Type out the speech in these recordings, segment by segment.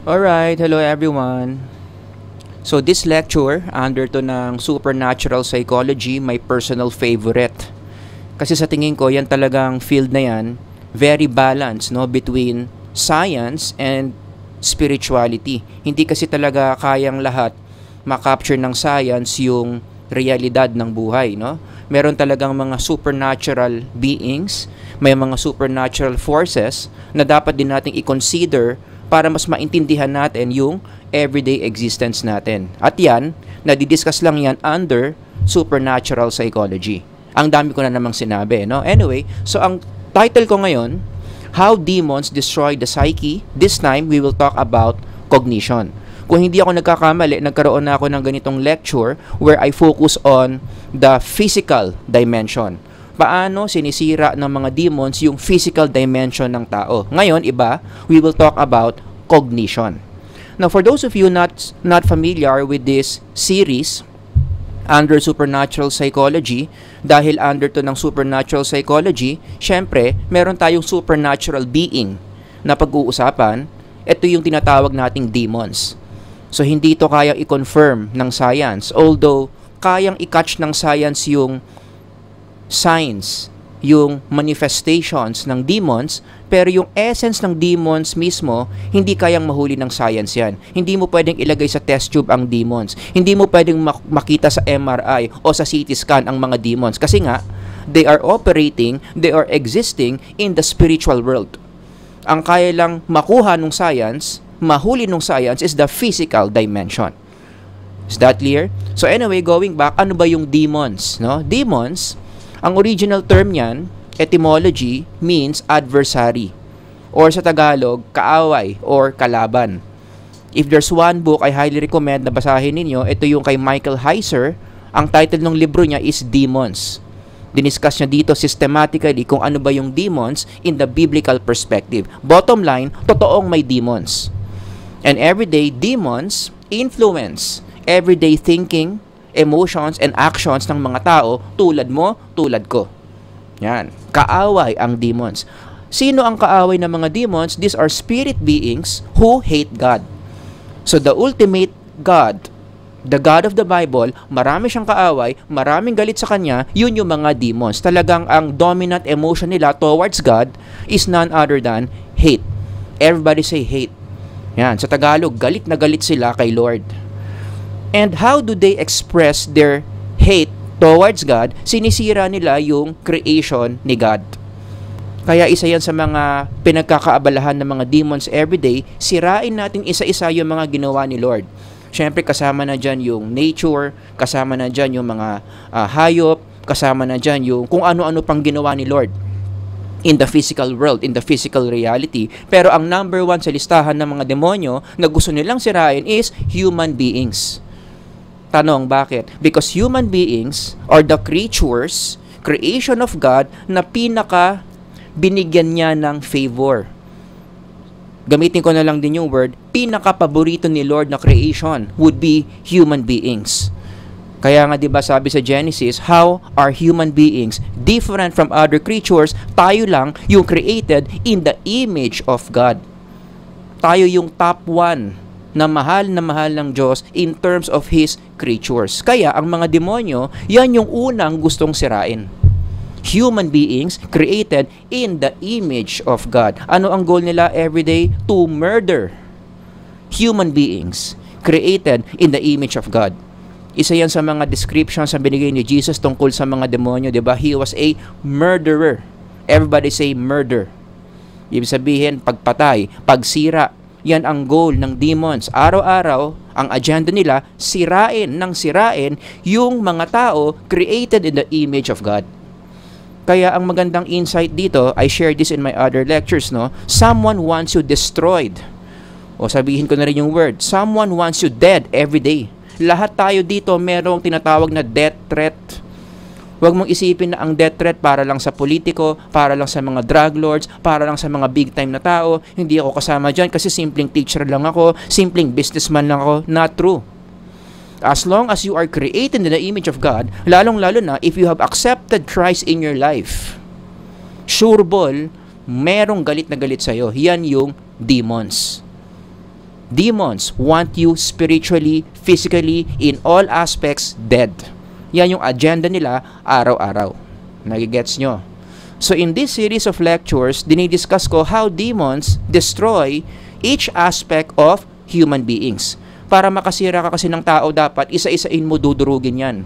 Alright, hello everyone. So this lecture, under to ng Supernatural Psychology, my personal favorite. Kasi sa tingin ko, yan talagang field na yan, very balanced no, between science and spirituality. Hindi kasi talaga kayang lahat makapture ng science yung realidad ng buhay. No? Meron talagang mga supernatural beings, may mga supernatural forces na dapat din nating i-consider para mas maintindihan natin yung everyday existence natin. At yan, nadidiscuss lang yan under supernatural psychology. Ang dami ko na namang sinabi, no? Anyway, so ang title ko ngayon, How Demons Destroy the Psyche. This time, we will talk about cognition. Kung hindi ako nagkakamali, nagkaroon na ako ng ganitong lecture where I focus on the physical dimension. Paano sinisira ng mga demons yung physical dimension ng tao. Ngayon, iba, we will talk about cognition. Now, for those of you not familiar with this series under supernatural psychology, dahil under to ng supernatural psychology, syempre, meron tayong supernatural being na pag-uusapan. Ito yung tinatawag nating demons. So, hindi ito kayang i-confirm ng science. Although, kayang i-catch ng science yung signs, yung manifestations ng demons, pero yung essence ng demons mismo, hindi kayang mahuli ng science yan. Hindi mo pwedeng ilagay sa test tube ang demons. Hindi mo pwedeng makita sa MRI o sa CT scan ang mga demons. Kasi nga, they are operating, they are existing in the spiritual world. Ang kaya lang makuha ng science, mahuli ng science is the physical dimension. Is that clear? So anyway, going back, ano ba yung demons? No? Demons, ang original term niyan, etymology, means adversary. Or sa Tagalog, kaaway or kalaban. If there's one book I highly recommend na basahin ninyo, ito yung kay Michael Heiser. Ang title ng libro niya is Demons. Diniscuss niya dito systematically kung ano ba yung demons in the biblical perspective. Bottom line, totoong may demons. And everyday demons influence everyday thinking, emotions, and actions ng mga tao tulad mo, tulad ko. Yan. Kaaway ang demons. Sino ang kaaway ng mga demons? These are spirit beings who hate God. So the ultimate God, the God of the Bible, marami siyang kaaway, maraming galit sa kanya, yun yung mga demons. Talagang ang dominant emotion nila towards God is none other than hate. Everybody say hate. Yan. Sa Tagalog, galit na galit sila kay Lord. And how do they express their hate towards God? Sinisira nila yung creation ni God. Kaya isa yan sa mga pinagkakaabalahan ng mga demons everyday, sirain natin isa-isa yung mga ginawa ni Lord. Siyempre kasama na dyan yung nature, kasama na dyan yung mga hayop, kasama na dyan yung kung ano-ano pang ginawa ni Lord in the physical world, in the physical reality. Pero ang number one sa listahan ng mga demonyo na gusto nilang sirain is human beings. Tanong, bakit? Because human beings are the creatures, creation of God, na pinaka binigyan niya ng favor. Gamitin ko na lang din yung word, pinaka-paborito ni Lord na creation would be human beings. Kaya nga 'di ba sabi sa Genesis, how are human beings different from other creatures? Tayo lang yung created in the image of God. Tayo yung top 1 na mahal ng Diyos in terms of His creatures. Kaya ang mga demonyo, yan yung unang gustong sirain. Human beings created in the image of God. Ano ang goal nila everyday? To murder human beings created in the image of God. Isa yan sa mga descriptions na binigay ni Jesus tungkol sa mga demonyo, diba? He was a murderer. Everybody say murder. Ibig sabihin, pagpatay, pagsira. Yan ang goal ng demons. Araw-araw, ang agenda nila, sirain yung mga tao created in the image of God. Kaya ang magandang insight dito, I share this in my other lectures, no? Someone wants you destroyed. O sabihin ko na rin yung word, someone wants you dead every day. Lahat tayo dito merong tinatawag na death threat. Huwag mong isipin na ang death threat para lang sa politiko, para lang sa mga drug lords, para lang sa mga big time na tao. Hindi ako kasama dyan kasi simpleng teacher lang ako, simpleng businessman lang ako. Not true. As long as you are created in the image of God, lalong-lalo na if you have accepted Christ in your life, sure ball, merong galit na galit sa'yo. Yan yung demons. Demons want you spiritually, physically, in all aspects dead. Yan yung agenda nila araw-araw. Nagigets nyo? So in this series of lectures, dinidiscuss ko how demons destroy each aspect of human beings. Para makasira ka kasi ng tao, dapat isa-isain mo dudurugin yan.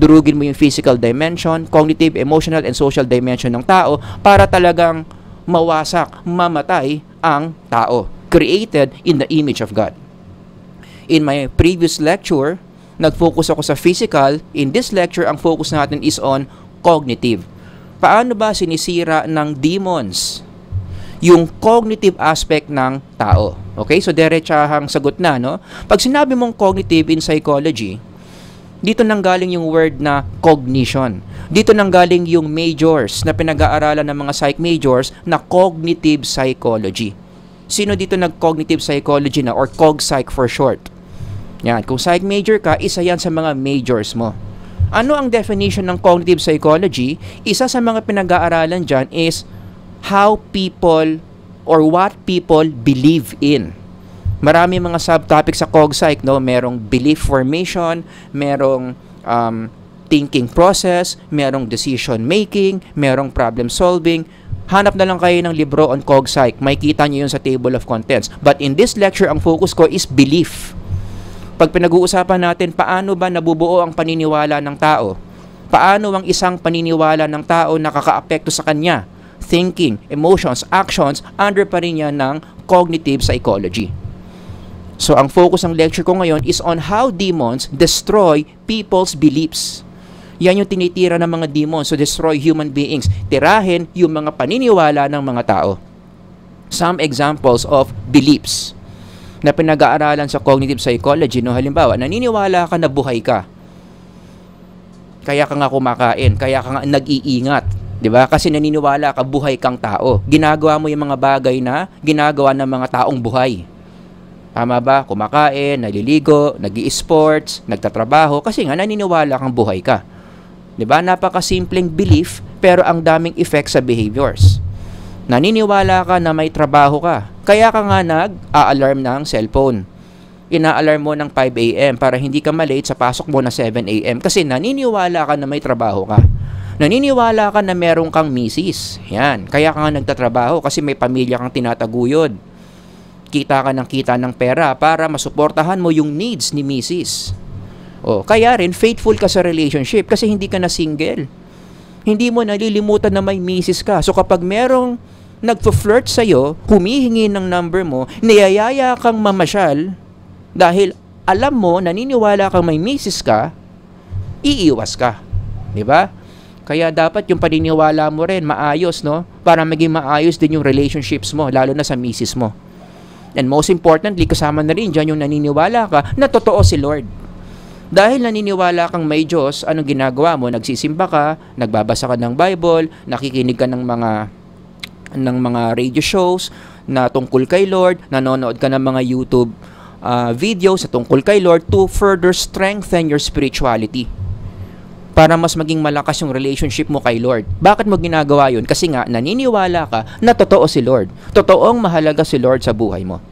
Durugin mo yung physical dimension, cognitive, emotional, and social dimension ng tao para talagang mawasak, mamatay ang tao. Created in the image of God. In my previous lecture, nag-focus ako sa physical. In this lecture, ang focus natin is on cognitive. Paano ba sinisira ng demons yung cognitive aspect ng tao? Okay, so diretsahang sagot na, no? Pag sinabi mong cognitive in psychology, dito nanggaling yung word na cognition. Dito nanggaling yung majors na pinag-aaralan ng mga psych majors na cognitive psychology. Sino dito nag-cognitive psychology na or cog-psych for short? Yan, kung psych major ka, isa yan sa mga majors mo. Ano ang definition ng cognitive psychology? Isa sa mga pinag-aaralan dyan is how people or what people believe in. Marami mga subtopics sa cog-psych, no? Merong belief formation, merong thinking process, merong decision making, merong problem solving. Hanap na lang kayo ng libro on cog-psych. May kita nyo yun sa table of contents. But in this lecture, ang focus ko is belief. Pag pinag-uusapan natin, paano ba nabubuo ang paniniwala ng tao? Paano ang isang paniniwala ng tao nakaka-apekto sa kanya? Thinking, emotions, actions, under pa rin yan ng cognitive psychology. So, ang focus ng lecture ko ngayon is on how demons destroy people's beliefs. Yan yung tinitira ng mga demons to destroy human beings. Tirahin yung mga paniniwala ng mga tao. Some examples of beliefs na pinag-aaralan sa cognitive psychology, no? Halimbawa, naniniwala ka na buhay ka. Kaya ka nga kumakain, kaya ka nga nag-iingat, 'di ba? Kasi naniniwala ka buhay kang tao. Ginagawa mo yung mga bagay na ginagawa ng mga taong buhay. Tama ba? Kumakain, naliligo, nag-i-sports, nagtatrabaho kasi nga naniniwala kang buhay ka. 'Di ba? Napakasimpleng belief pero ang daming effects sa behaviors. Naniniwala ka na may trabaho ka. Kaya ka nga nag-a-alarm ng cellphone. Ina-alarm mo ng 5 a.m. para hindi ka malate sa pasok mo na 7 a.m. Kasi naniniwala ka na may trabaho ka. Naniniwala ka na meron kang misis. Yan. Kaya ka nga nagtatrabaho kasi may pamilya kang tinataguyod. Kita ka ng pera para masuportahan mo yung needs ni misis. O, kaya rin, faithful ka sa relationship kasi hindi ka na single. Hindi mo nalilimutan na may misis ka. So kapag merong nagpo-flirt sa'yo, humihingi ng number mo, niyayaya kang mamasyal dahil alam mo, naniniwala kang may misis ka, iiwas ka. Diba? Kaya dapat yung paniniwala mo rin maayos, no? Para maging maayos din yung relationships mo, lalo na sa misis mo. And most importantly, kasama na rin dyan yung naniniwala ka na totoo si Lord. Dahil naniniwala kang may Diyos, anong ginagawa mo? Nagsisimba ka, nagbabasa ka ng Bible, nakikinig ka ng mga radio shows na tungkol kay Lord, nanonood ka ng mga YouTube videos na tungkol kay Lord to further strengthen your spirituality. Para mas maging malakas yung relationship mo kay Lord. Bakit mo ginagawa yun? Kasi nga, naniniwala ka na totoo si Lord. Totoong mahalaga si Lord sa buhay mo.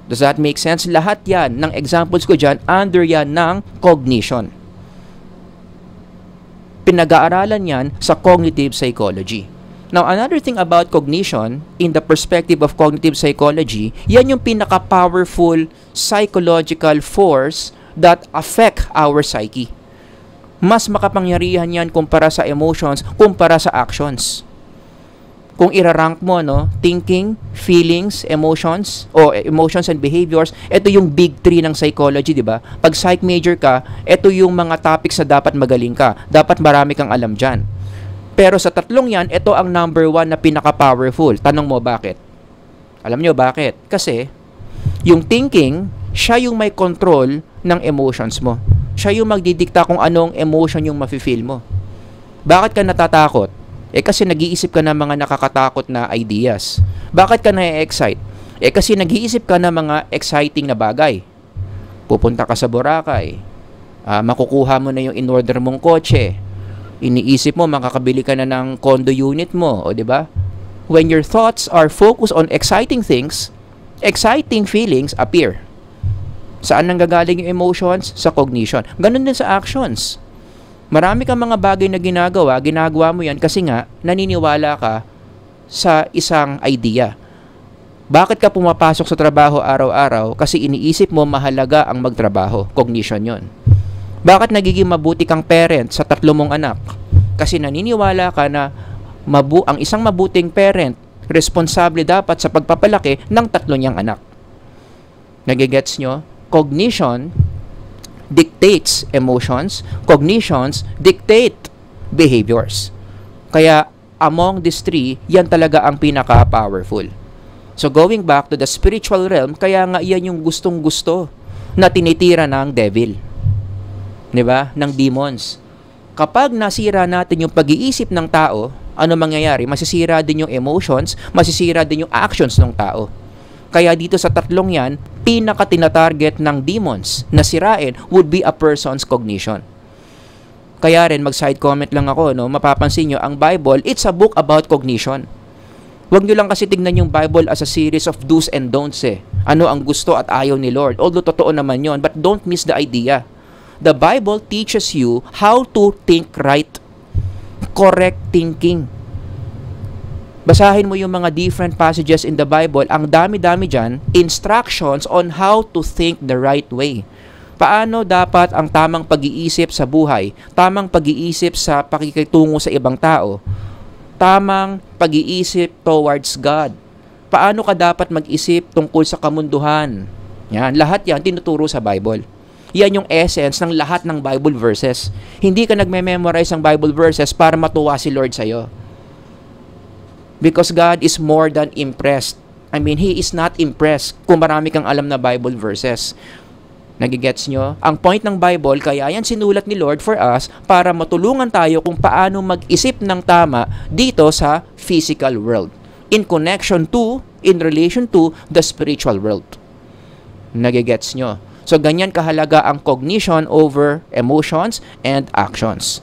Does that make sense? Lahat yan, ng examples ko dyan, under yan ng cognition. Pinag-aaralan yan sa cognitive psychology. Now, another thing about cognition, in the perspective of cognitive psychology, yan yung pinaka-powerful psychological force that affect our psyche. Mas makapangyarihan yan kumpara sa emotions, kumpara sa actions. Kung irarank mo, no, thinking, feelings, emotions, o emotions and behaviors, ito yung big three ng psychology, di ba? Pag psych major ka, ito yung mga topics na dapat magaling ka. Dapat marami kang alam dyan. Pero sa tatlong yan, ito ang number one na pinaka-powerful. Tanong mo, bakit? Alam nyo bakit? Kasi, yung thinking, siya yung may control ng emotions mo. Siya yung magdidikta kung anong emotion yung mafe-feel mo. Bakit ka natatakot? Kasi nag-iisip ka ng mga nakakatakot na ideas. Bakit ka na-excite? Kasi nag-iisip ka ng mga exciting na bagay. Pupunta ka sa Boracay. Makukuha mo na yung in-order mong kotse. Iniisip mo, makakabili ka na ng condo unit mo. O, di ba? When your thoughts are focused on exciting things, exciting feelings appear. Saan nanggagaling yung emotions? Sa cognition. Ganun din sa actions. Marami kang mga bagay na ginagawa mo yan kasi nga naniniwala ka sa isang idea. Bakit ka pumapasok sa trabaho araw-araw? Kasi iniisip mo mahalaga ang magtrabaho. Cognition yon. Bakit nagiging mabuti kang parent sa 3 mong anak? Kasi naniniwala ka na ang isang mabuting parent, responsable dapat sa pagpapalaki ng 3 niyang anak. Nagigets nyo? Cognition dictates emotions. Cognitions dictate behaviors. Kaya among these 3, yan talaga ang pinaka-powerful. So going back to the spiritual realm, kaya nga yan yung gustong-gusto na tinitira ng devil. 'Di ba? Ng demons. Kapag nasira natin yung pag-iisip ng tao, ano mangyayari? Masisira din yung emotions, masisira din yung actions ng tao. Kaya dito sa 3 yan, pinaka-tinatarget ng demons na sirain would be a person's cognition. Kaya rin, mag-side comment lang ako, no? Mapapansin nyo, ang Bible, it's a book about cognition. Huwag nyo lang kasi tignan yung Bible as a series of do's and don'ts eh. Ano ang gusto at ayaw ni Lord. Although totoo naman yon, but don't miss the idea. The Bible teaches you how to think right. Correct thinking. Basahin mo yung mga different passages in the Bible. Ang dami-dami dyan, instructions on how to think the right way. Paano dapat ang tamang pag-iisip sa buhay, tamang pag-iisip sa pakikitungo sa ibang tao, tamang pag-iisip towards God. Paano ka dapat mag-isip tungkol sa kamunduhan? Yan, lahat yan tinuturo sa Bible. Yan yung essence ng lahat ng Bible verses. Hindi ka nagme-memorize ng Bible verses para matuwa si Lord sa'yo. Because God is more than impressed. I mean, He is not impressed kung marami kang alam na Bible verses. Nagigets nyo? Ang point ng Bible, kaya yan sinulat ni Lord for us para matulungan tayo kung paano mag-isip ng tama dito sa physical world. In connection to, in relation to the spiritual world. Nagigets nyo? So, ganyan kahalaga ang cognition over emotions and actions.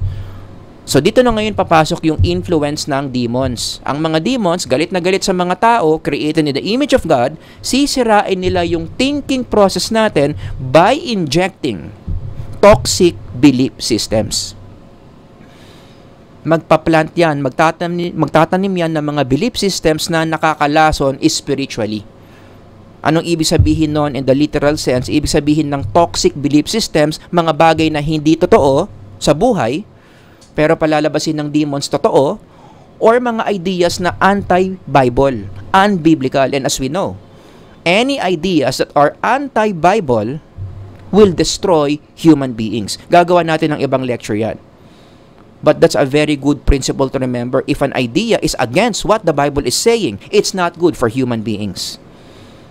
So, dito na ngayon papasok yung influence ng demons. Ang mga demons, galit na galit sa mga tao, created in the image of God, sisirain nila yung thinking process natin by injecting toxic belief systems. Magpa-plant yan, magtatanim yan ng mga belief systems na nakakalason spiritually. Anong ibig sabihin nun in the literal sense? Ibig sabihin ng toxic belief systems, mga bagay na hindi totoo sa buhay, pero palalabasin ng demons totoo, or mga ideas na anti-Bible, unbiblical. And as we know, any ideas that are anti-Bible will destroy human beings. Gagawa natin ng ibang lecture yan. But that's a very good principle to remember. If an idea is against what the Bible is saying, it's not good for human beings.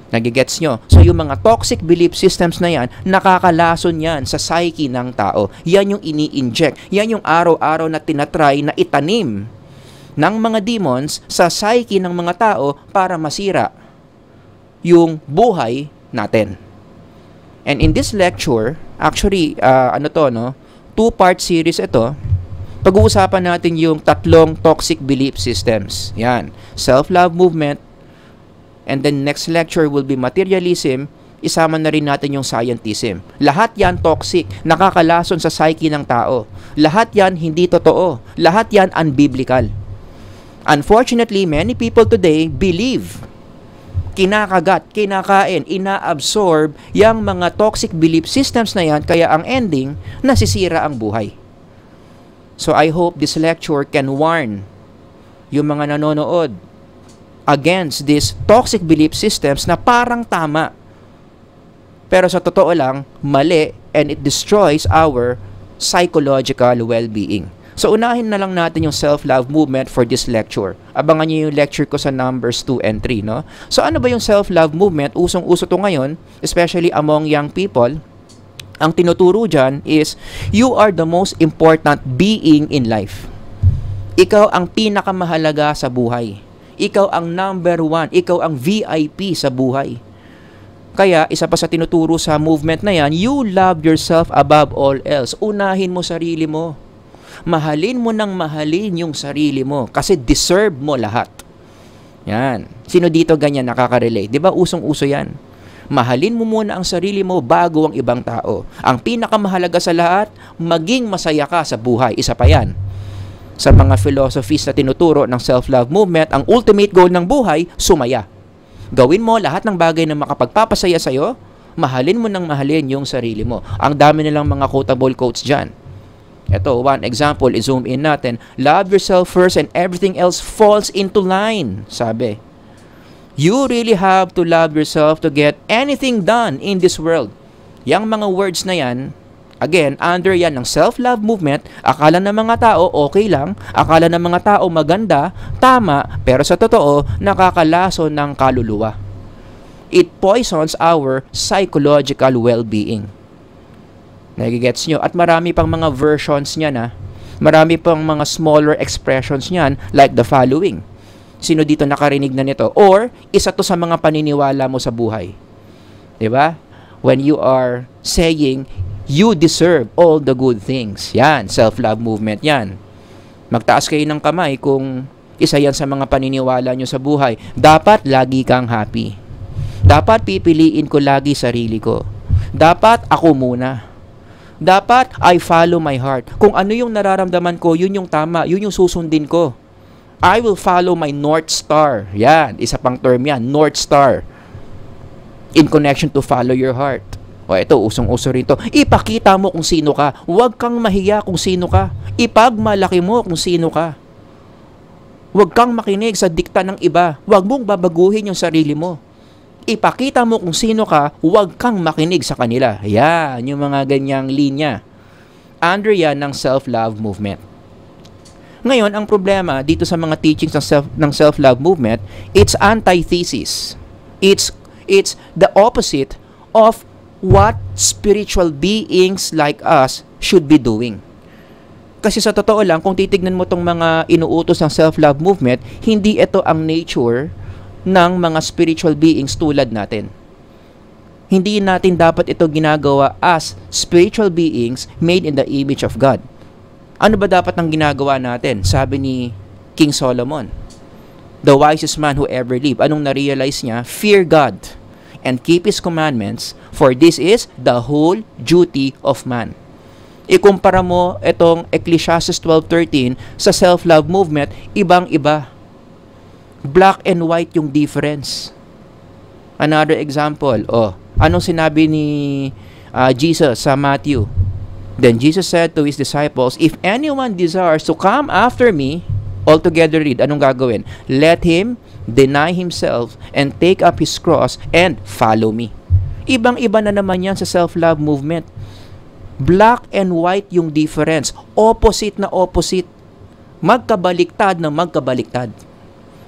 Nagigets nyo? So yung mga toxic belief systems na yan, nakakalason yan sa psyche ng tao. Yan yung ini-inject. Yan yung araw-araw na tinatry na itanim ng mga demons sa psyche ng mga tao para masira yung buhay natin. And in this lecture, actually, 2-part series ito. Pag-uusapan natin yung 3 toxic belief systems. Yan. Self-love movement. And then next lecture will be materialism. Isama na rin natin yung scientism. Lahat yan toxic. Nakakalason sa psyche ng tao. Lahat yan hindi totoo. Lahat yan unbiblical. Unfortunately, many people today believe, kinakagat, kinakain, ina-absorb yung mga toxic belief systems na yan, kaya ang ending, nasisira ang buhay. So I hope this lecture can warn yung mga nanonood against these toxic belief systems na parang tama. Pero sa totoo lang, mali, and it destroys our psychological well-being. So unahin na lang natin yung self-love movement for this lecture. Abangan niyo yung lecture ko sa numbers 2 and 3, no? So ano ba yung self-love movement? Usong-uso to ngayon, especially among young people. Ang tinuturo dyan is, you are the most important being in life. Ikaw ang pinakamahalaga sa buhay. Ikaw ang number 1. Ikaw ang VIP sa buhay. Kaya, isa pa sa tinuturo sa movement na yan, you love yourself above all else. Unahin mo sarili mo. Mahalin mo ng mahalin yung sarili mo kasi deserve mo lahat. Yan. Sino dito ganyan nakaka-relate? Di ba usong-uso yan? Mahalin mo muna ang sarili mo bago ang ibang tao. Ang pinakamahalaga sa lahat, maging masaya ka sa buhay. Isa pa yan. Sa mga philosophies na tinuturo ng self-love movement, ang ultimate goal ng buhay, sumaya. Gawin mo lahat ng bagay na makapagpapasaya sa'yo, mahalin mo ng mahalin yung sarili mo. Ang dami nilang mga quotable quotes dyan. Ito, one example, i-zoom in natin. Love yourself first and everything else falls into line, sabi. You really have to love yourself to get anything done in this world. Yang mga words na yan, again, under yan ng self-love movement, akala ng mga tao okay lang, akala ng mga tao maganda, tama, pero sa totoo, nakakalaso ng kaluluwa. It poisons our psychological well-being. Nagigets nyo? At marami pang mga versions niyan, ha? Marami pang mga smaller expressions niyan, like the following. Sino dito nakarinig na nito? Or, isa to sa mga paniniwala mo sa buhay. Diba? When you are saying, you deserve all the good things. Yan, self-love movement yan. Magtaas kayo ng kamay kung isa yan sa mga paniniwala nyo sa buhay. Dapat lagi kang happy. Dapat pipiliin ko lagi sarili ko. Dapat ako muna. Dapat I follow my heart. Kung ano yung nararamdaman ko, yun yung tama, yun yung susundin ko. I will follow my North Star. Yan, isa pang term yan, North Star. In connection to follow your heart. O ito, usong-uso rin to. Ipakita mo kung sino ka. Huwag kang mahiya kung sino ka. Ipagmalaki mo kung sino ka. Huwag kang makinig sa dikta ng iba. Huwag mong babaguhin yung sarili mo. Ipakita mo kung sino ka, huwag kang makinig sa kanila. Yan, yung mga ganyang linya. Under yan ng self-love movement. Ngayon, ang problema dito sa mga teachings ng self-love movement, it's antithesis. It's the opposite of what spiritual beings like us should be doing. Kasi sa totoo lang, kung titignan mo tong mga inuutos ng self-love movement, hindi ito ang nature ng mga spiritual beings tulad natin. Hindi natin dapat ito ginagawa as spiritual beings made in the image of God. Ano ba dapat ang ginagawa natin? Sabi ni King Solomon, the wisest man who ever lived. Anong na-realize niya? Fear God and keep His commandments, for this is the whole duty of man. Ikumpara mo itong Ecclesiastes 12:13 sa self-love movement, ibang-iba. Black and white yung difference. Another example, anong sinabi ni Jesus sa Matthew? Then Jesus said to His disciples, if anyone desires to come after me, all together read, anong gagawin? Let him deny himself and take up his cross and follow me. Ibang-iba na naman yan sa self-love movement. Black and white yung difference. Opposite na opposite. Magkabaliktad na magkabaliktad.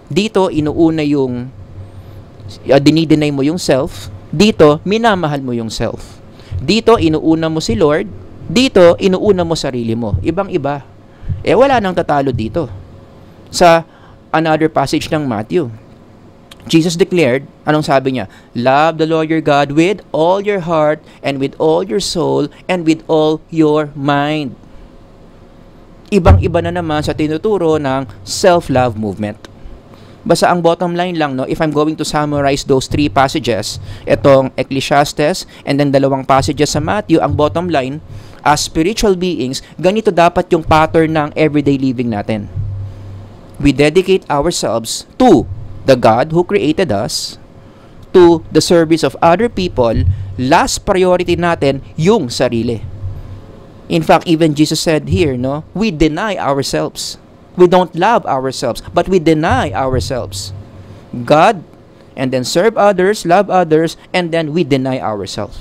Dito, inuuna yung dinideny mo yung self. Dito, minamahal mo yung self. Dito, inuuna mo si Lord. Dito, inuuna mo sarili mo. Ibang-iba. Wala nang tatalo dito. Sa another passage ng Matthew, Jesus declared, anong sabi niya? Love the Lord your God with all your heart and with all your soul and with all your mind. Ibang-iba na naman sa tinuturo ng self-love movement. Basta ang bottom line lang, no, if I'm going to summarize those three passages, itong Ecclesiastes and then dalawang passages sa Matthew, ang bottom line, as spiritual beings, ganito dapat yung pattern ng everyday living natin. We dedicate ourselves to the God who created us, to the service of other people. Last priority natin, yung sarili. In fact, even Jesus said here, no, we deny ourselves. We don't love ourselves, but we deny ourselves. God, and then serve others, love others, and then we deny ourselves.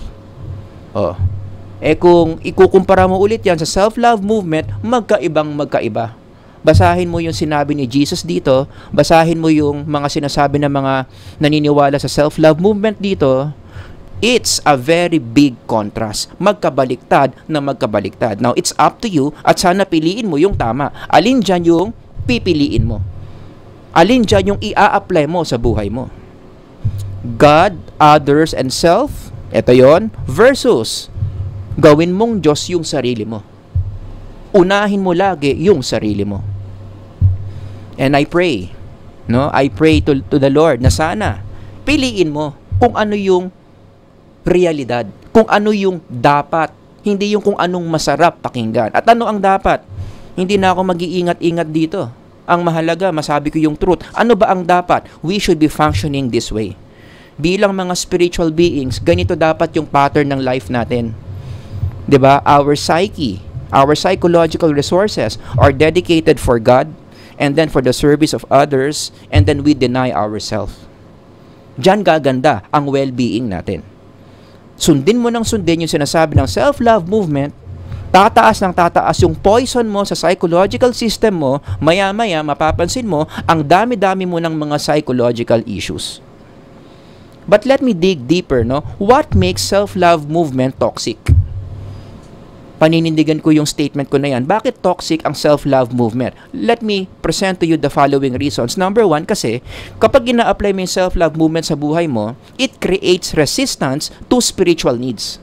Kung ikukumpara mo ulit yan sa self-love movement, magkaiba. Basahin mo yung sinabi ni Jesus dito, basahin mo yung mga sinasabi ng mga naniniwala sa self-love movement dito. It's a very big contrast. Magkabaliktad na magkabaliktad. Now, it's up to you at sana piliin mo yung tama. Alin dyan yung pipiliin mo? Alin dyan yung ia-apply mo sa buhay mo? God, others, and self, ito yon, versus gawin mong Diyos yung sarili mo. Unahin mo lagi yung sarili mo. And I pray No? I pray to the Lord na sana piliin mo kung ano yung realidad, kung ano yung dapat, hindi yung kung anong masarap pakinggan. At ano ang dapat? Hindi na ako mag-iingat-ingat dito. Ang mahalaga, masabi ko yung truth. Ano ba ang dapat? We should be functioning this way. Bilang mga spiritual beings, ganito dapat yung pattern ng life natin. 'Di ba? Our psyche, our psychological resources are dedicated for God and then for the service of others, and then we deny ourselves. Diyan gaganda ang well-being natin. Sundin mo ng sundin yung sinasabi ng self-love movement, tataas ng tataas yung poison mo sa psychological system mo, maya-maya mapapansin mo ang dami-dami mo ng mga psychological issues. But let me dig deeper, no? What makes self-love movement toxic? Paninindigan ko yung statement ko na yan. Bakit toxic ang self-love movement? Let me present to you the following reasons. Number one, kasi kapag ina-apply mo yung self-love movement sa buhay mo, it creates resistance to spiritual needs.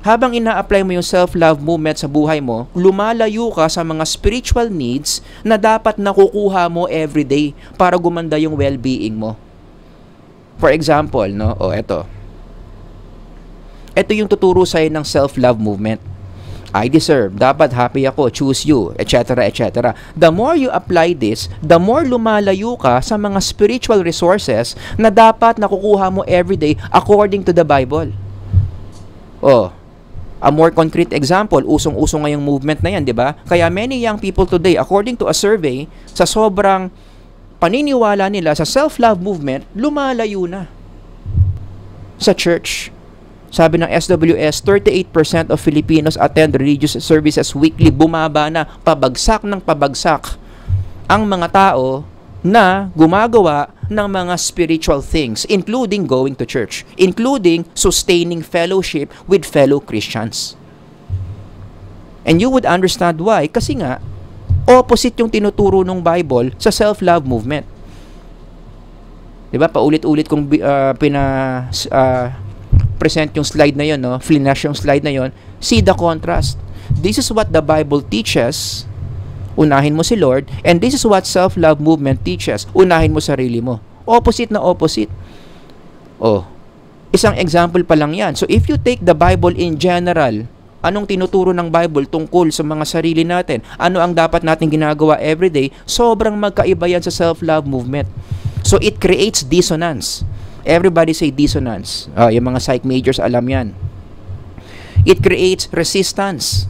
Habang ina-apply mo yung self-love movement sa buhay mo, lumalayo ka sa mga spiritual needs na dapat nakukuha mo everyday para gumanda yung well-being mo. For example, no? Eto. Ito yung tuturo sa'yo ng self-love movement. I deserve, dapat happy ako, choose you, etc., etc. The more you apply this, the more lumalayo ka sa mga spiritual resources na dapat nakukuha mo everyday according to the Bible. A more concrete example, usong-usong ngayong movement na yan, di ba? Kaya many young people today, according to a survey, sa sobrang paniniwala nila sa self-love movement, lumalayo na sa church. Sabi ng SWS, 38% of Filipinos attend religious services weekly. Bumaba na, pabagsak ng pabagsak ang mga tao na gumagawa ng mga spiritual things, including going to church, including sustaining fellowship with fellow Christians. And you would understand why. Kasi nga, opposite yung tinuturo ng Bible sa self-love movement. Diba? Paulit-ulit kong present yung slide na yun, no? Flash yung slide na yun. See the contrast. This is what the Bible teaches. Unahin mo si Lord. And this is what self-love movement teaches. Unahin mo sarili mo. Opposite na opposite. Isang example pa lang yan. So if you take the Bible in general, anong tinuturo ng Bible tungkol sa mga sarili natin? Ano ang dapat natin ginagawa everyday? Sobrang magkaiba yan sa self-love movement. So it creates dissonance. Everybody say dissonance. Yung mga psych majors alam yan. It creates resistance.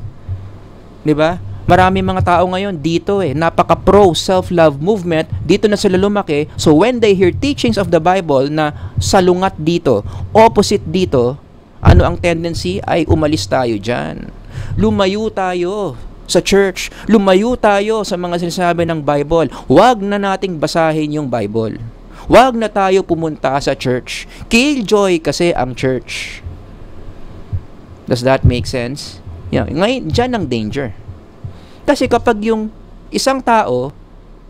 'Di ba? Marami mga tao ngayon dito napaka-pro self-love movement, dito na sila lumaki. So when they hear teachings of the Bible na salungat dito, opposite dito, ano ang tendency? Ay umalis tayo diyan. Lumayo tayo sa church. Lumayo tayo sa mga sinasabi ng Bible. Huwag na nating basahin yung Bible. Huwag na tayo pumunta sa church. Killjoy kasi ang church. Does that make sense? Ngayon, dyan ang danger. Kasi kapag yung isang tao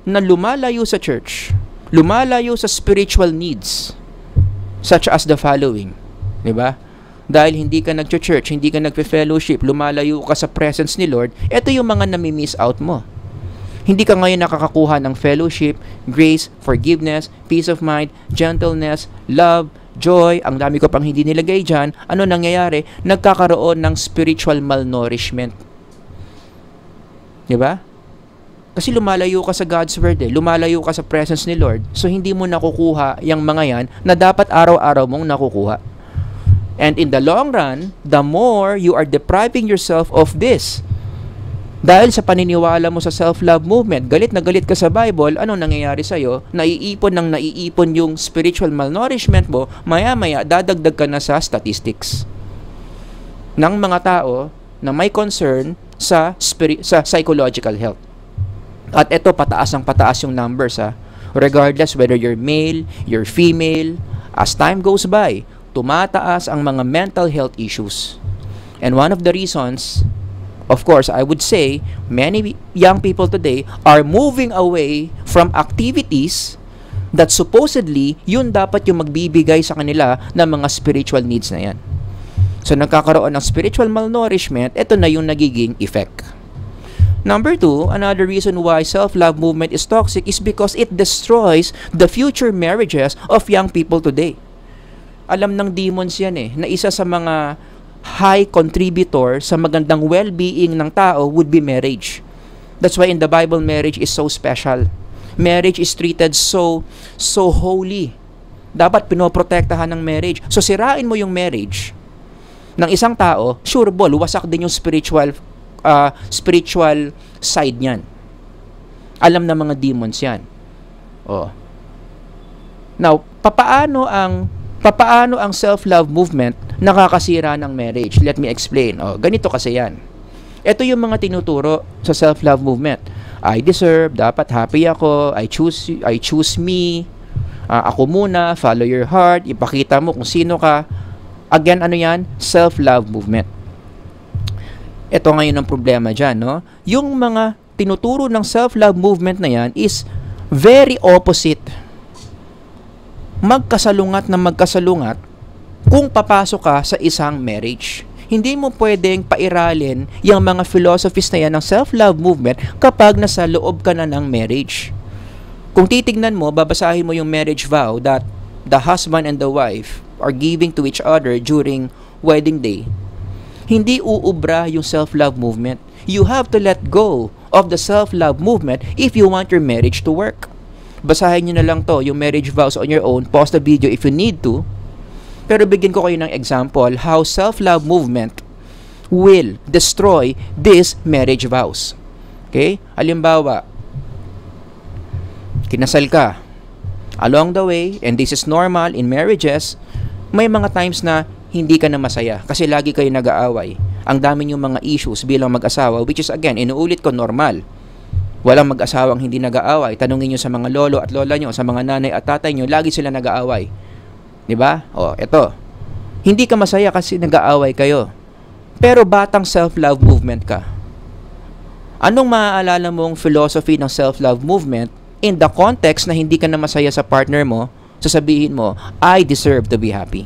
na lumalayo sa church, lumalayo sa spiritual needs, such as the following, di ba? Dahil hindi ka nag-church, hindi ka nag-fellowship, lumalayo ka sa presence ni Lord, ito yung mga nami-miss out mo. Hindi ka ngayon nakakakuha ng fellowship, grace, forgiveness, peace of mind, gentleness, love, joy. Ang dami ko pang hindi nilagay dyan. Ano nangyayari? Nagkakaroon ng spiritual malnourishment. Diba? Kasi lumalayo ka sa God's Word lumalayo ka sa presence ni Lord. So hindi mo nakukuha yung mga yan na dapat araw-araw mong nakukuha. And in the long run, the more you are depriving yourself of this, dahil sa paniniwala mo sa self-love movement, galit na galit ka sa Bible, ano nangyayari sa'yo? Naiipon yung spiritual malnourishment mo, maya-maya, dadagdag ka na sa statistics ng mga tao na may concern sa psychological health. At ito, pataas ang pataas yung numbers, regardless whether you're male, you're female, as time goes by, tumataas ang mga mental health issues. And one of the reasons, of course, I would say, many young people today are moving away from activities that supposedly, yun dapat yung magbibigay sa kanila ng mga spiritual needs na yan. So, nagkakaroon ng spiritual malnourishment, ito na yung nagiging effect. Number two, another reason why self-love movement is toxic is because it destroys the future marriages of young people today. Alam ng demons yan na isa sa mga high contributor sa magandang well-being ng tao would be marriage. That's why in the Bible, marriage is so special. Marriage is treated so holy. Dapat pinoprotektahan ng marriage. So sirain mo yung marriage ng isang tao, sure ball, wasak din yung spiritual side niyan. Alam ng mga demons yan. Now, papaano ang self-love movement nakakasira ng marriage? Let me explain. Ganito kasi yan. Ito yung mga tinuturo sa self-love movement. I deserve, dapat happy ako, I choose me, ako muna, follow your heart, ipakita mo kung sino ka. Again, ano yan? Self-love movement. Ito ngayon ang problema dyan, no? Yung mga tinuturo ng self-love movement na yan is very opposite. Magkasalungat kung papasok ka sa isang marriage. Hindi mo pwedeng pairalin yung mga philosophies na yan ng self-love movement kapag nasa loob ka na ng marriage. Kung titignan mo, babasahin mo yung marriage vow that the husband and the wife are giving to each other during wedding day. Hindi uubra yung self-love movement. You have to let go of the self-love movement if you want your marriage to work. Basahin nyo na lang to, yung marriage vows on your own. Pause the video if you need to. Pero bigyan ko kayo ng example how self-love movement will destroy these marriage vows. Okay? Halimbawa, kinasal ka. Along the way, and this is normal in marriages, may mga times na hindi ka na masaya kasi lagi kayo nag-aaway. Ang dami yung mga issues bilang mag-asawa, which is again, inuulit ko, normal. Walang mag-asawang hindi nag-aaway. Tanungin nyo sa mga lolo at lola nyo, sa mga nanay at tatay nyo, lagi sila nag-aaway. Diba? Eto. Hindi ka masaya kasi nag-aaway kayo. Pero batang self-love movement ka. Anong maaalala mong philosophy ng self-love movement in the context na hindi ka na masaya sa partner mo, sasabihin mo, I deserve to be happy.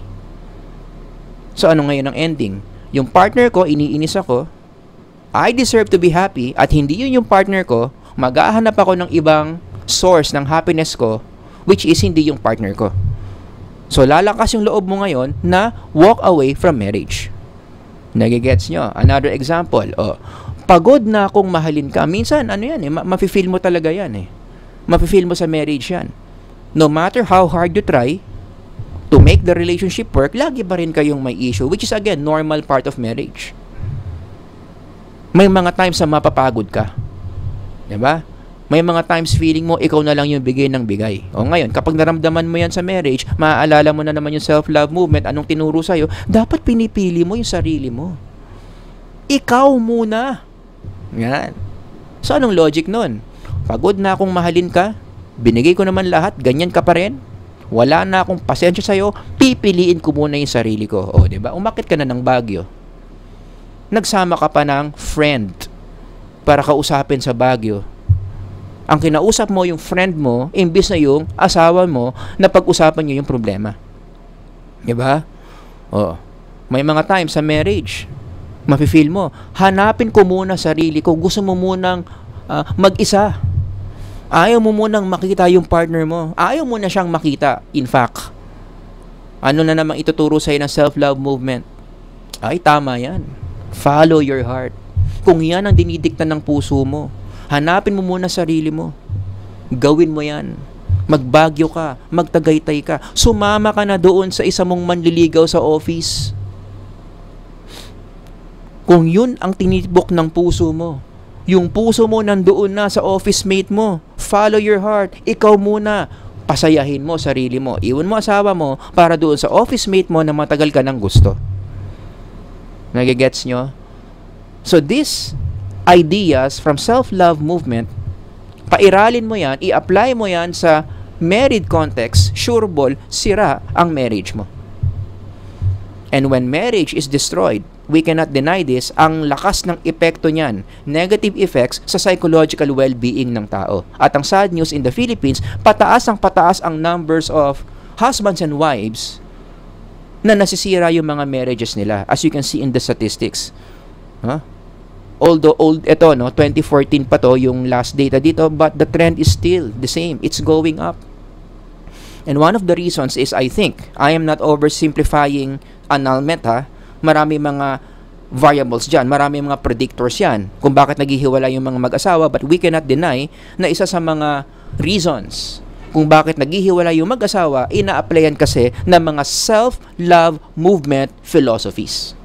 So ano ngayon ang ending? Yung partner ko, iniinis ako, I deserve to be happy, at hindi yun yung partner ko, maghahanap ako ng ibang source ng happiness ko, which is hindi yung partner ko. So, lalakas yung loob mo ngayon na walk away from marriage. Nagigets nyo? Another example. Pagod na akong mahalin ka. Minsan, ano yan mafe-feel mo talaga yan Mafe-feel mo sa marriage yan. No matter how hard you try to make the relationship work, lagi pa rin kayong may issue, which is again, normal part of marriage. May mga times na mapapagod ka. Diba? May mga times feeling mo, ikaw na lang yung bigay ng bigay. Ngayon, kapag naramdaman mo yan sa marriage, maaalala mo na naman yung self-love movement, anong tinuro sa'yo, dapat pinipili mo yung sarili mo. Ikaw muna. Yan. So, anong logic nun? Pagod na akong mahalin ka, binigay ko naman lahat, ganyan ka pa rin, wala na akong pasensya sa'yo, pipiliin ko muna yung sarili ko. Diba? Umakit ka na ng Baguio. Nagsama ka pa ng friend para kausapin sa Baguio. Ang kinausap mo yung friend mo, imbis na yung asawa mo na pag-usapan nyo yung problema. Diba? May mga times sa marriage, mafe-feel mo, hanapin ko muna sarili ko, gusto mo munang mag-isa. Ayaw mo munang makita yung partner mo. Ayaw mo na siyang makita. In fact, ano na namang ituturo sa'yo ng self-love movement? Ay, tama yan. Follow your heart. Kung yan ang dinidikta ng puso mo, hanapin mo muna sarili mo. Gawin mo yan. Magbagyo ka. Magtagaytay ka. Sumama ka na doon sa isa mong manliligaw sa office. Kung yun ang tinitibok ng puso mo, yung puso mo nandoon na sa office mate mo, follow your heart. Ikaw muna. Pasayahin mo sarili mo. Iwan mo asawa mo para doon sa office mate mo na matagal ka ng gusto. Nagigets nyo? So these ideas from self-love movement, pairalin mo yan, i-apply mo yan sa married context, sure ball, sira ang marriage mo. And when marriage is destroyed, we cannot deny this, ang lakas ng epekto niyan, negative effects sa psychological well-being ng tao. At ang sad news in the Philippines, pataas ang numbers of husbands and wives na nasisira yung mga marriages nila, as you can see in the statistics. Although old ito, no, 2014 pa to yung last data dito, but the trend is still the same. It's going up. And one of the reasons is, I think, I am not oversimplifying annulment, ha. Marami mga variables dyan, marami mga predictors yan kung bakit naghihiwalay yung mga mag-asawa, but we cannot deny na isa sa mga reasons kung bakit naghihiwalay yung mag-asawa, ina-applyan kasi ng mga self-love movement philosophies.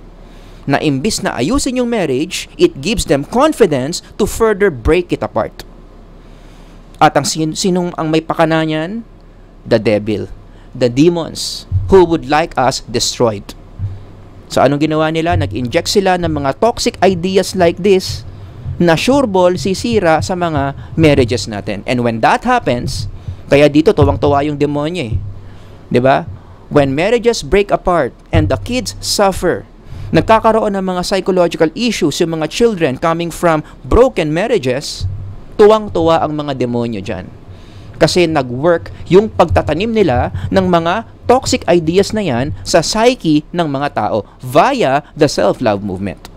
Na imbis na ayusin yung marriage, it gives them confidence to further break it apart. At ang sinong ang may pakana niyan? The devil, the demons, who would like us destroyed. So anong ginawa nila? Nag-inject sila ng mga toxic ideas like this na sureball sisira sa mga marriages natin. And when that happens, kaya dito tuwang-tuwa yung demonyo eh. 'Di ba? When marriages break apart and the kids suffer, nagkakaroon ng mga psychological issues yung mga children coming from broken marriages, tuwang-tuwa ang mga demonyo dyan. Kasi nag-work yung pagtatanim nila ng mga toxic ideas na yan sa psyche ng mga tao via the self-love movement.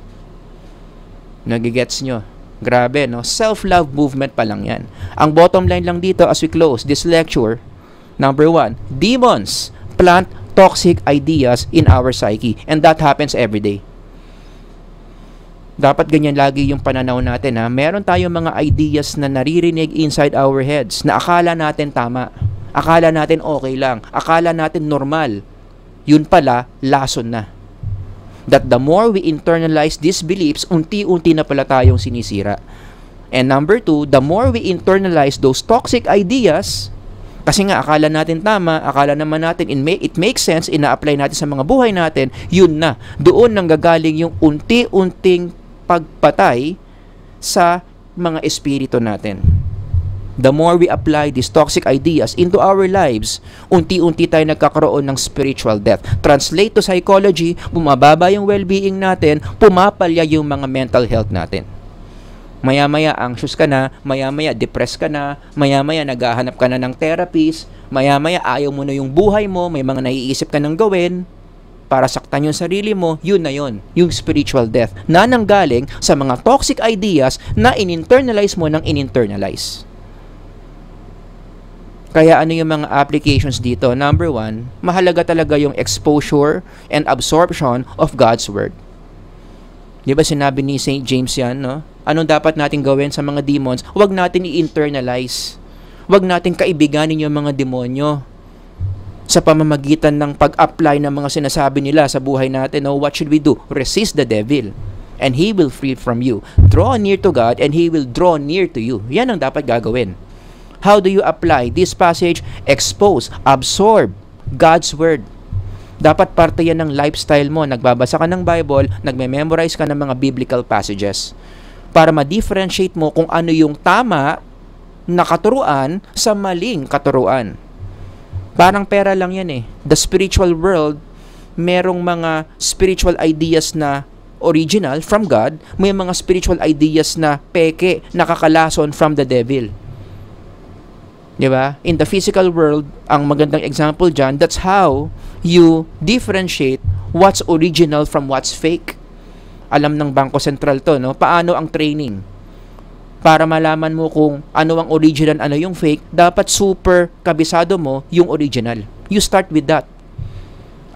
Nagigets nyo? Grabe, no? Self-love movement pa lang yan. Ang bottom line lang dito as we close this lecture, number 1, demons plant toxic ideas in our psyche, and that happens every day. Dapat ganyan lagi yung pananaw natin, ha. Meron tayong mga ideas na naririnig inside our heads na akala natin tama, akala natin okay lang, akala natin normal. Yun pala, lason na. That the more we internalize these beliefs, unti-unti na pala tayong sinisira. And number 2, the more we internalize those toxic ideas, kasi nga akala natin tama, akala naman natin it makes sense, ina-apply natin sa mga buhay natin, yun na. Doon nang gagaling yung unti-unting pagpatay sa mga espiritu natin. The more we apply these toxic ideas into our lives, unti-unti tayo nagkakaroon ng spiritual death. Translate to psychology, bumababa yung well-being natin, pumapalya yung mga mental health natin. Maya-maya anxious ka na, maya-maya depressed ka na, maya-maya naghahanap ka na ng therapist, maya-maya ayaw mo na yung buhay mo, may mga naiisip ka ng gawin para saktan yung sarili mo, yun na yun, yung spiritual death na nanggaling sa mga toxic ideas na in-internalize mo ng in-internalize. Kaya ano yung mga applications dito? Number 1, mahalaga talaga yung exposure and absorption of God's Word. Di ba sinabi ni St. James yan, no? Anong dapat natin gawin sa mga demons? Huwag natin i-internalize. Huwag natin kaibiganin yung mga demonyo sa pamamagitan ng pag-apply ng mga sinasabi nila sa buhay natin. No, what should we do? Resist the devil, and he will flee from you. Draw near to God, and he will draw near to you. Yan ang dapat gagawin. How do you apply this passage? Expose, absorb God's Word. Dapat parte yan ng lifestyle mo. Nagbabasa ka ng Bible, nagme-memorize ka ng mga biblical passages para ma-differentiate mo kung ano yung tama na katuruan sa maling katuruan. Parang pera lang yan eh. The spiritual world, merong mga spiritual ideas na original from God, may mga spiritual ideas na peke, nakakalason from the devil. Diba? In the physical world, ang magandang example dyan, that's how you differentiate what's original from what's fake. Alam ng Bangko Sentral to, no? Paano ang training? Para malaman mo kung ano ang original, ano yung fake, dapat super kabisado mo yung original. You start with that.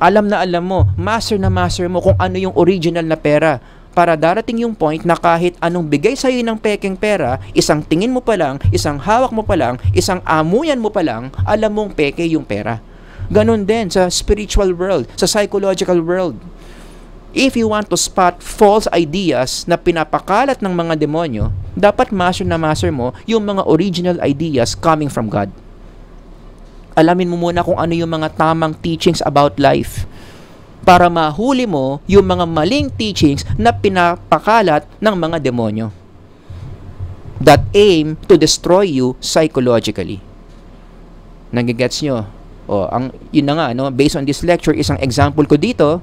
Alam na alam mo, master na master mo kung ano yung original na pera. Para darating yung point na kahit anong bigay sa'yo ng pekeng pera, isang tingin mo pa lang, isang hawak mo pa lang, isang amuyan mo pa lang, alam mong peke yung pera. Ganon din sa spiritual world, sa psychological world. If you want to spot false ideas na pinapakalat ng mga demonyo, dapat master na master mo yung mga original ideas coming from God. Alamin mo muna kung ano yung mga tamang teachings about life para mahuli mo yung mga maling teachings na pinapakalat ng mga demonyo that aim to destroy you psychologically. Nagigets nyo? Yun na nga, no? Based on this lecture, isang example ko dito,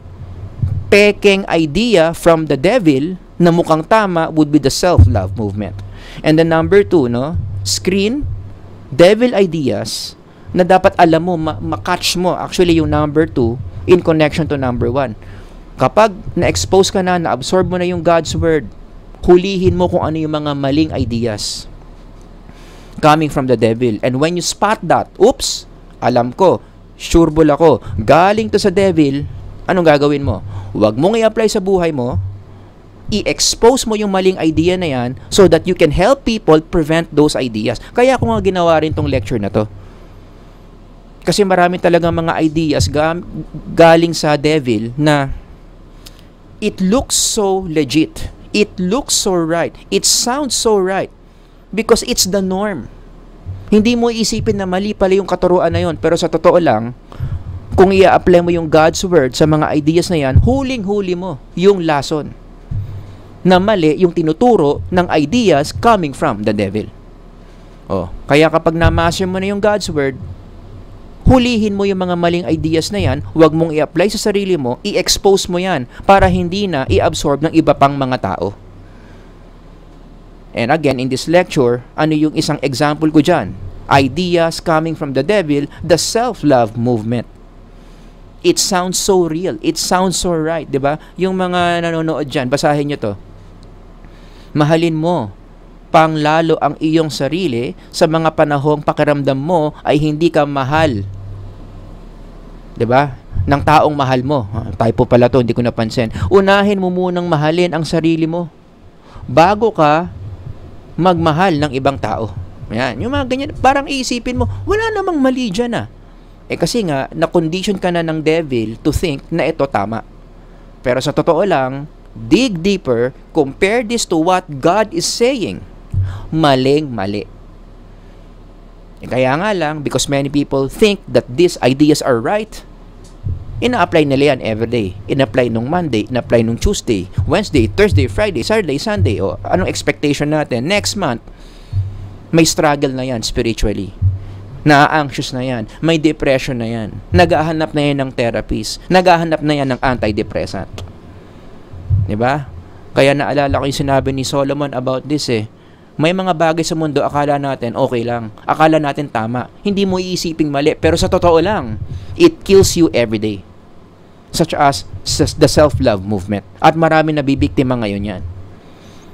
pekeng idea from the devil na mukhang tama would be the self-love movement. And then number 2, no? Screen, devil ideas na dapat alam mo, makatch mo. Actually, yung number 2 in connection to number 1. Kapag na-expose ka na, na-absorb mo na yung God's Word, Hulihin mo kung ano yung mga maling ideas coming from the devil. And when you spot that, oops, alam ko, sureball ako, galing to sa devil, anong gagawin mo? Huwag mong i-apply sa buhay mo, i-expose mo yung maling idea na yan so that you can help people prevent those ideas. Kaya ako nga ginawa rin tong lecture na to. Kasi marami talagang mga ideas galing sa devil na it looks so legit. It looks so right. It sounds so right. Because it's the norm. Hindi mo isipin na mali pala yung katuruan na yun. Pero sa totoo lang, kung i-apply mo yung God's Word sa mga ideas na yan, huling-huli mo yung lason na mali yung tinuturo ng ideas coming from the devil. Kaya kapag na-master mo na yung God's Word, hulihin mo yung mga maling ideas na yan, huwag mong i-apply sa sarili mo, i-expose mo yan para hindi na i-absorb ng iba pang mga tao. And again, in this lecture, ano yung isang example ko dyan? Ideas coming from the devil, the self-love movement. It sounds so real. It sounds so right, di ba? Yung mga nanonood dyan, basahin nyo to. Mahalin mo pang lalo ang iyong sarili sa mga panahong pakiramdam mo ay hindi ka mahal. Di ba? Ng taong mahal mo. Typo pala to, hindi ko napansin. Unahin mo munang mahalin ang sarili mo bago ka magmahal ng ibang tao. Yan, yung mga ganyan, parang iisipin mo, wala namang mali dyan kasi nga, na-condition ka na ng devil to think na ito tama. Pero sa totoo lang, dig deeper, compare this to what God is saying. Maling-mali. Kaya nga lang, because many people think that these ideas are right, ina-apply nila yan everyday. Ina-apply nung Monday, ina-apply nung Tuesday, Wednesday, Thursday, Friday, Saturday, Sunday. Anong expectation natin? Next month, may struggle na yan spiritually. Na-anxious na yan. May depression na yan. Naghahanap na yan ng therapist. Naghahanap na yan ng antidepressant. Diba? Kaya naalala ko yung sinabi ni Solomon about this May mga bagay sa mundo akala natin okay lang. Akala natin tama. Hindi mo iisiping mali. Pero sa totoo lang, it kills you every day. Such as the self-love movement. At marami nabibiktima ngayon yan.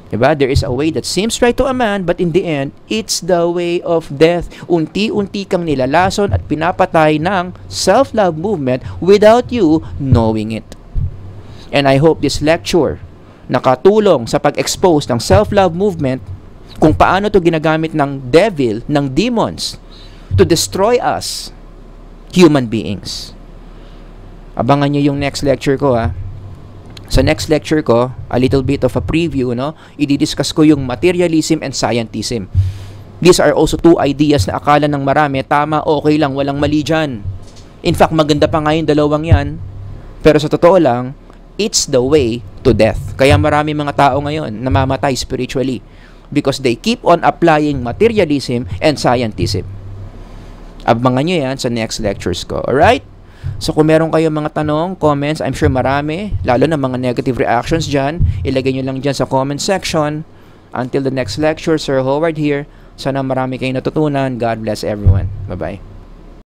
Diba? There is a way that seems right to a man, but in the end, it's the way of death. Unti-unti kang nilalason at pinapatay ng self-love movement without you knowing it. And I hope this lecture nakatulong sa pag-expose ng self-love movement kung paano to ginagamit ng devil, ng demons, to destroy us, human beings. Abangan nyo yung next lecture ko Sa next lecture ko, a little bit of a preview, i-discuss ko yung materialism and scientism. These are also two ideas na akala ng marami, tama, okay lang, walang mali dyan. In fact, maganda pa nga yung dalawang yan. Pero sa totoo lang, it's the way to death. Kaya marami mga tao ngayon namamatay spiritually because they keep on applying materialism and scientism. Abangan nyo yan sa next lectures ko. Alright? So kung meron kayong mga tanong, comments, I'm sure marami, lalo na mga negative reactions dyan, ilagay nyo lang dyan sa comment section. Until the next lecture, Sir Howard here. Sana marami kayong natutunan. God bless everyone. Bye-bye.